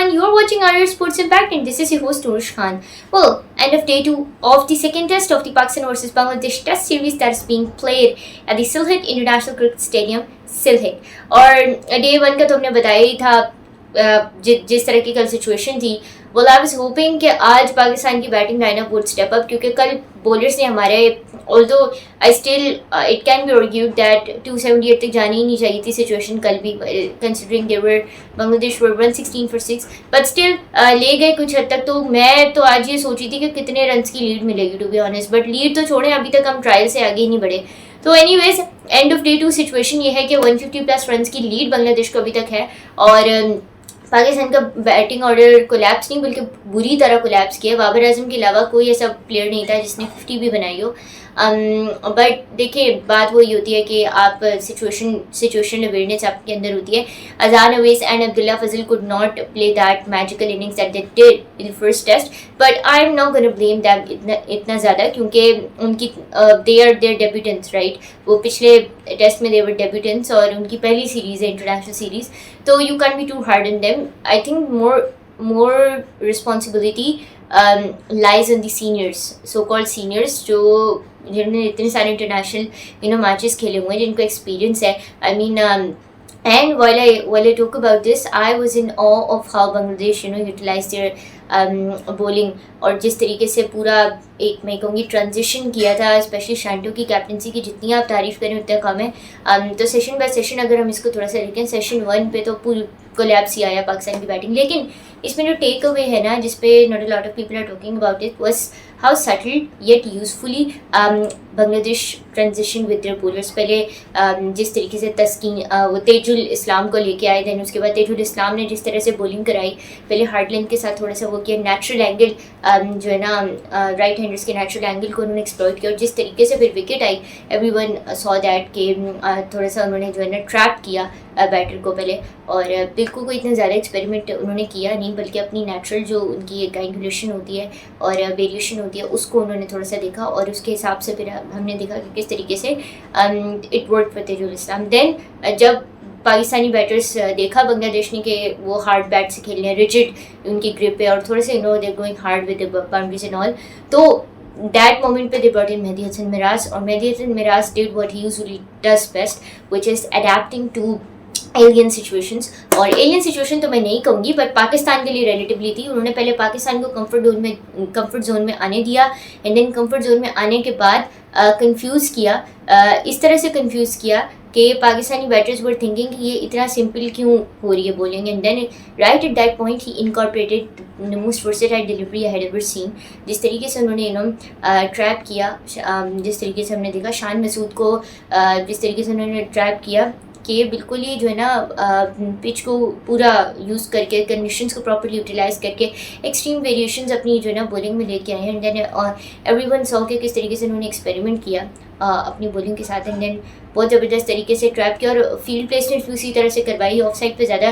everyone, you're watching our Sports Impact and this is your host Nourish Khan. Well, end of day 2 of the second test of the Pakistan versus Bangladesh test series that is being played at the Silhit International Cricket Stadium, Silhit. और day 1 का तो हमने बताया ही था जिस तरह की कल सिचुएशन थी. well I was hoping कि आज पाकिस्तान की batting lineup would step up क्योंकि कल बॉलर्स ने हमारे although I still it can be argued that 278 तक जानी ही नहीं चाहिए थी सिचुएशन कल भी considering they were Bangladesh were 116 for 6 but still ले गए कुछ हद तक. तो मैं तो आज ये सोची थी कि कितने रन्स की लीड मिलेगी to be honest, but lead तो छोड़ें, अभी तक हम ट्रायल से आगे ही नहीं बढ़े. तो anyways end of day 2 situation ये है कि 150 प्लस रन्स की लीड बांग्लादेश को अभी तक है और पाकिस्तान का बैटिंग ऑर्डर कोलैप्स नहीं बल्कि बुरी तरह कोलैप्स किया. बाबर आजम के अलावा कोई ऐसा प्लेयर नहीं था जिसने 50 भी बनाई हो. बट देखिए बात वही होती है कि आप सिचुएशन अवेयरनेस आपके अंदर होती है. Azan Awais and Abdullah Fazal could not play that magical innings that they did in first test, but I am not gonna blame them इतना ज़्यादा क्योंकि उनकी they are their debutants right. वो पिछले टेस्ट में दे वर डेब्यूटेंट्स और उनकी पहली सीरीज़ है इंटरनेशनल सीरीज़, तो you can be too hard in them. I think more responsibility lies on the seniors, so called seniors जो जिन्होंने इतने सारे इंटरनेशनल मैचेस खेले हुए हैं, जिनको एक्सपीरियंस है. I mean and while I talk about this, I was in awe of how Bangladesh utilized their bowling और जिस तरीके से पूरा एक मैं कहूँगी ट्रांजिशन किया था, स्पेशली शांटो की कैप्टनसी की जितनी आप तारीफ़ करें उतना कम है. तो सेशन बाय सेशन अगर हम इसको थोड़ा सा देखें, सेशन 1 पे तो पूरी कोलैप्स ही आया पाकिस्तान की बैटिंग, लेकिन इसमें जो टेक अवे है ना जिस पे not a lot of people are talking about it was how subtle yet usefully Bangladesh transition with their bowlers. पहले जिस तरीके से तस्कीन वो तेजुल इस्लाम को लेके आए, दैन उसके बाद तेजुल इस्लाम ने जिस तरह से बॉलिंग कराई, पहले हार्ड लेंथ के साथ थोड़ा सा वो किया, नेचुरल एंगल जो है ना राइट हैंडर्स के नेचुरल एंगल को उन्होंने एक्सप्लॉइट किया और जिस तरीके से फिर wicket I everyone saw that के थोड़ा सा उन्होंने जो है ना ट्रैप किया बैटर को पहले. और बिल्कुल कोई इतना ज़्यादा एक्सपेरिमेंट उन्होंने किया नहीं बल्कि अपनी नेचुरल जो उनकी एक एंगुलेशन होती है और वेरिएशन होती है उसको उन्होंने थोड़ा सा देखा और उसके हिसाब से फिर हमने देखा कि किस तरीके से it work for Taijul Islam. Then जब पाकिस्तानी बैटर्स देखा बांग्लादेश ने कि वो हार्ड बैट से खेल रहे हैं, रिजिड उनकी ग्रिप है और थोड़े से they going hard with boundaries and all, तो that moment पे they brought in Mehdi Hasan Miraz और Mehdi Hasan Miraz did what he usually does best, which is adapting to alien situations. और alien situation तो मैं नहीं कहूँगी but Pakistan के लिए रिलेटिवली थी. उन्होंने पहले पाकिस्तान को कंफर्ट जोन में आने दिया एंड देन कंफर्ट जोन में आने के बाद कंफ्यूज किया, इस तरह से कंफ्यूज किया कि पाकिस्तानी बैटर्स वर थिंकिंग कि ये इतना सिंपल क्यों हो रही है bowling. And then right at that point he incorporated the most versatile delivery I had ever seen. जिस तरीके से उन्होंने ट्रैप किया, जिस तरीके से हमने देखा शान मसूद को जिस तरीके से उन्होंने ट्रैप किया कि बिल्कुल ही जो है ना पिच को पूरा यूज़ करके कंडीशंस को प्रॉपर्ली यूटिलाइज करके एक्सट्रीम वेरिएशंस अपनी जो है ना बॉलिंग में लेके आए हैं. एंड देन एवरीवन सॉ के किस तरीके से उन्होंने एक्सपेरिमेंट किया अपनी बॉलिंग के साथ. एंड देन बहुत ज़बरदस्त तरीके से ट्रैप किया और फील्ड प्लेसमेंट भी उसी तरह से करवाई. ऑफ साइड पर ज़्यादा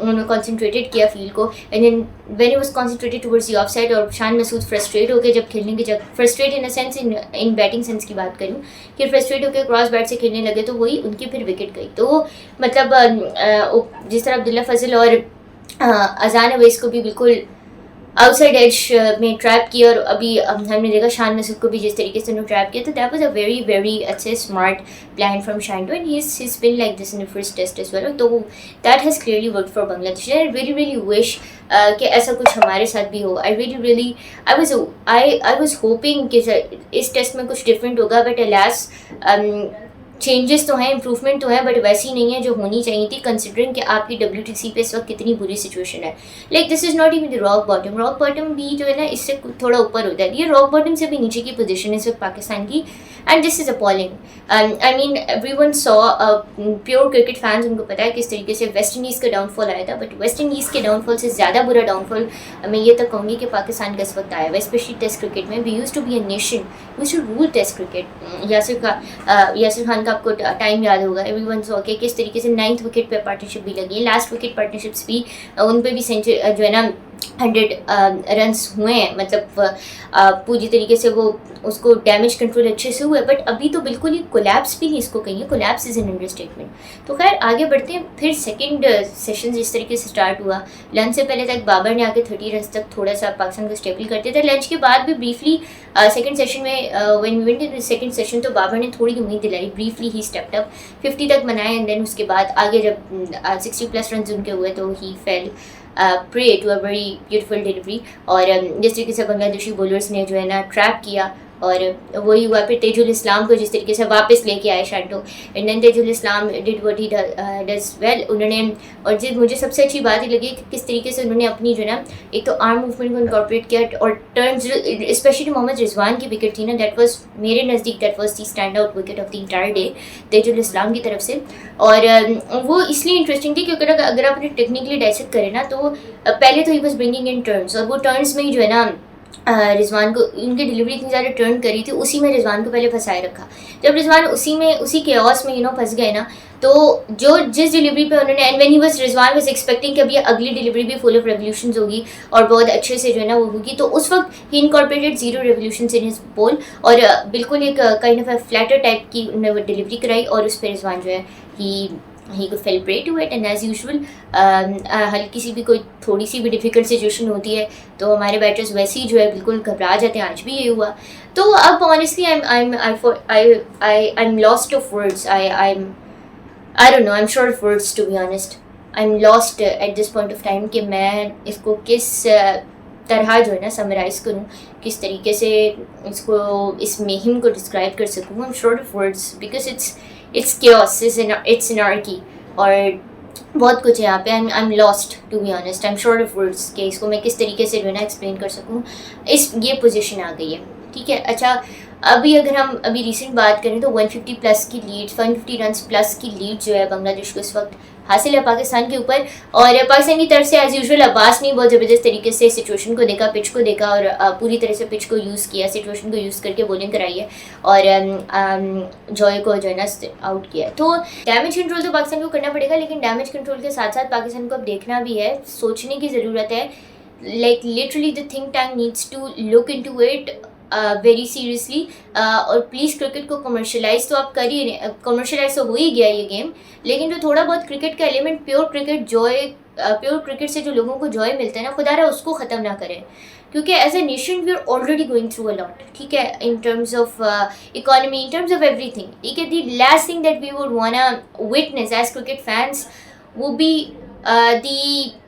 उन्होंने कॉन्सेंट्रेटेड किया फील्ड को. And then when he was concentrated towards the off side और शान मसूद फ्रस्ट्रेट होकर जब खेलने की जब frustrate in a sense in batting sense की बात करूँ कि फ्रस्ट्रेट होकर क्रॉस बैट से खेलने लगे तो वही उनकी फिर विकेट गई. तो मतलब जिस तरह अब्दुल्ला फजल और अजान अवैस को भी बिल्कुल आउटसाइड एज में ट्रैप किया और अभी हमने देखा शान मसूद को भी जिस तरीके से उन्होंने ट्रैप किया. तो that was a very very अच्छे smart plan from Shanto and he is been like this in the first test as well. तो that has clearly work for Bangladesh. I really wish कि ऐसा कुछ हमारे साथ भी हो. आई वाज होपिंग कि इस टेस्ट में कुछ डिफरेंट होगा बट अलास चेंजेस तो हैं, इंप्रूवमेंट तो है बट वैसी नहीं है जो होनी चाहिए थी कंसिडरिंग कि आपकी WTC पे इस वक्त कितनी बुरी सिचुएशन है. Like this is not even the rock bottom भी जो है ना इससे थोड़ा ऊपर होता है. ये रॉक बॉटम से भी नीचे की पोजीशन है इस वक्त पाकिस्तान की and this is appalling. I mean everyone saw pure cricket fans उनको पता है किस तरीके से वेस्ट इंडीज़ का डाउनफॉल आया था, बट वेस्ट इंडीज़ के डाउनफॉल से ज़्यादा बुरा डाउनफॉल मैं ये तक कहूँगी कि पाकिस्तान का इस वक्त आया हुआ, स्पेशली टेस्ट क्रिकेट में. We used to be a nation we to rule test cricket. Yasir Khan आपको टाइम याद होगा, एवरीवन सॉ के किस तरीके से 9th विकेट पे पार्टनरशिप भी लगी है. लास्ट विकेट पार्टनरशिप्स भी उन पे भी सेंचुरी जो है ना 100 रन्स हुए हैं, मतलब पूरी तरीके से वो उसको डैमेज कंट्रोल अच्छे से हुआ है, बट अभी तो बिल्कुल ही कोलैप्स भी नहीं इसको कहिए, कोलैप्स इज़ एन अंडरस्टेटमेंट। तो खैर आगे बढ़ते हैं। फिर सेकंड सेशन जिस तरीके से स्टार्ट हुआ, लंच से पहले तक बाबर ने आके 30 रन तक थोड़ा सा पाकिस्तान को स्टेबल करते थे। लंच के बाद भी ब्रीफली सेकंड सेशन में when we went in second session तो बाबर ने थोड़ी उम्मीद दिलाई, ब्रीफली ही स्टेप्ड अप, 50 तक बनाए, एंड देन उसके बाद आगे जब 60+ रन उनके हुए तो he fell prey to a very beautiful delivery. और जिस तरीके से बांग्लादेशी बॉलर्स ने जो है ना ट्रैप किया, और वही हुआ। फिर तेजुल इस्लाम को जिस तरीके से वापस लेके आए Shanto, and then Taijul Islam did what he does well उन्होंने। और जो मुझे सबसे अच्छी बात ही लगी कि किस तरीके से उन्होंने अपनी जो है ना एक तो आर्म मूवमेंट को इनकॉर्पोरेट किया, और टर्न्स स्पेशली मोहम्मद रिजवान की विकेट थी ना, दैट वाज मेरे नज़दीक that was the stand out wicket of the entire day Taijul Islam की तरफ से। और वो इसलिए इंटरेस्टिंग थी क्योंकि अगर आप उन्हें टेक्निकली डायसेक्ट करें ना तो पहले तो he was bringing in turns, और वो टर्न्स में ही जो है ना रिजवान को इनकी डिलीवरी इतनी ज़्यादा टर्न करी थी, उसी में रिजवान को पहले फंसाए रखा। जब रिजवान उसी केओस में फंस गए ना, तो जो जिस डिलीवरी पे उन्होंने, and when he was Rizwan was expecting कि अब ये अगली डिलीवरी भी फुल ऑफ रेवोल्यूशंस होगी और बहुत अच्छे से जो है ना वो होगी, तो उस वक्त ही incorporated 0 revolutions in his ball, और बिल्कुल एक kind of a flatter type की उन्होंने वो डिलीवरी कराई, और उस पर रिजवान जो है ही को fell prey to it. And as usual हल्की सी भी कोई थोड़ी सी भी डिफिकल्ट सिचुएशन होती है तो हमारे बैटर्स वैसे ही जो है बिल्कुल घबरा जाते हैं, आज भी ये हुआ। तो अब honestly I am lost of words, I don't know, I'm short of words to be honest. I'm lost at this point of time कि मैं इसको किस तरह जो है ना समराइज करूँ, किस तरीके से इसको इस मुहिम को डिस्क्राइब कर सकूँ। I'm short of words because it's chaos, it's anarchy, और बहुत कुछ है यहाँ पे। I'm lost to be honest. I'm short of words कि इसको मैं किस तरीके से जो है ना एक्सप्लेन कर सकूँ। ये पोजीशन आ गई है, ठीक है। अच्छा, अभी अगर हम अभी रिसेंट बात करें तो 150 प्लस की लीड, 150 रन प्लस की लीड जो है बांग्लादेश को इस वक्त हासिल है पाकिस्तान के ऊपर। और पाकिस्तान की तरफ से एज यूजुअल अब्बास ने बहुत ज़बरदस्त तरीके से सिचुएशन को देखा, पिच को देखा, और पूरी तरह से पिच को यूज़ किया, सिचुएशन को यूज़ करके बॉलिंग कराई है, और जॉय को जो है ना आउट किया। तो डैमेज कंट्रोल तो पाकिस्तान को करना पड़ेगा, लेकिन डैमेज कंट्रोल के साथ साथ पाकिस्तान को अब देखना भी है, सोचने की ज़रूरत है। Like literally the think tank needs to look into it very seriously. और प्लीज़ क्रिकेट को कमर्शलाइज तो आप करिए, कमर्शलाइज तो हो ही गया ये गेम, लेकिन जो थोड़ा बहुत क्रिकेट का एलिमेंट, प्योर क्रिकेट से जो लोगों को जॉय मिलता है ना, खुदारा उसको ख़त्म ना करें, क्योंकि as a nation we are already going through a lot, ठीक है, in terms of economy, in terms of everything, ठीक है। The last thing that we would wanna witness as cricket fans would be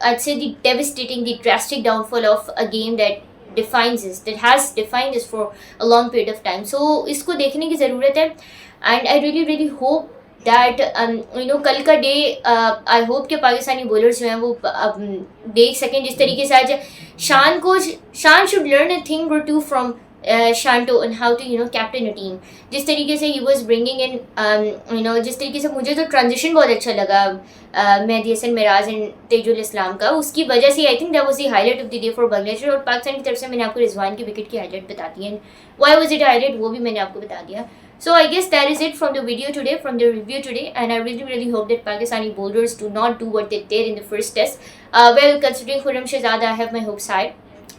I'd say the devastating, the drastic downfall of a game that has defined us for a long period of time. So इसको देखने की ज़रूरत है, and I really hope that कल का day I hope कि Pakistani bowlers जो हैं वो देख सकें जिस तरीके से आज Shan should learn a thing or two from Shanto on how to captain a team. जिस तरीके से he was bringing in जिस तरीके से मुझे तो ट्रांजिशन बहुत अच्छा लगा मेहदी हसन मिराज एंड तेजुल इस्लाम का, उसकी वजह से I think that was the highlight of the day for Bangladesh. और पाकिस्तान की तरफ से मैंने आपको रिजवान की विकेट की हाईलाइट बता दी है, व्हाई वाज इट हाईलाइट वो भी मैंने आपको बता दिया। So I guess that is it from the video today, from the review today, and I really hope that Pakistani bowlers do not do what they did in the first test. Well, considering Khurram Shahzad, I have my hopes high,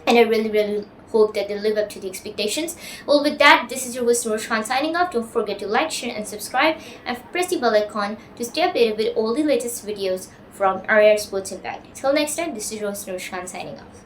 and I really hope that they live up to the expectations. Well, with that, this is your host Noor Khan signing off. Don't forget to like, share, and subscribe, and press the bell icon to stay updated with all the latest videos from RR Sports Impact. Till next time, this is your host Noor Khan signing off.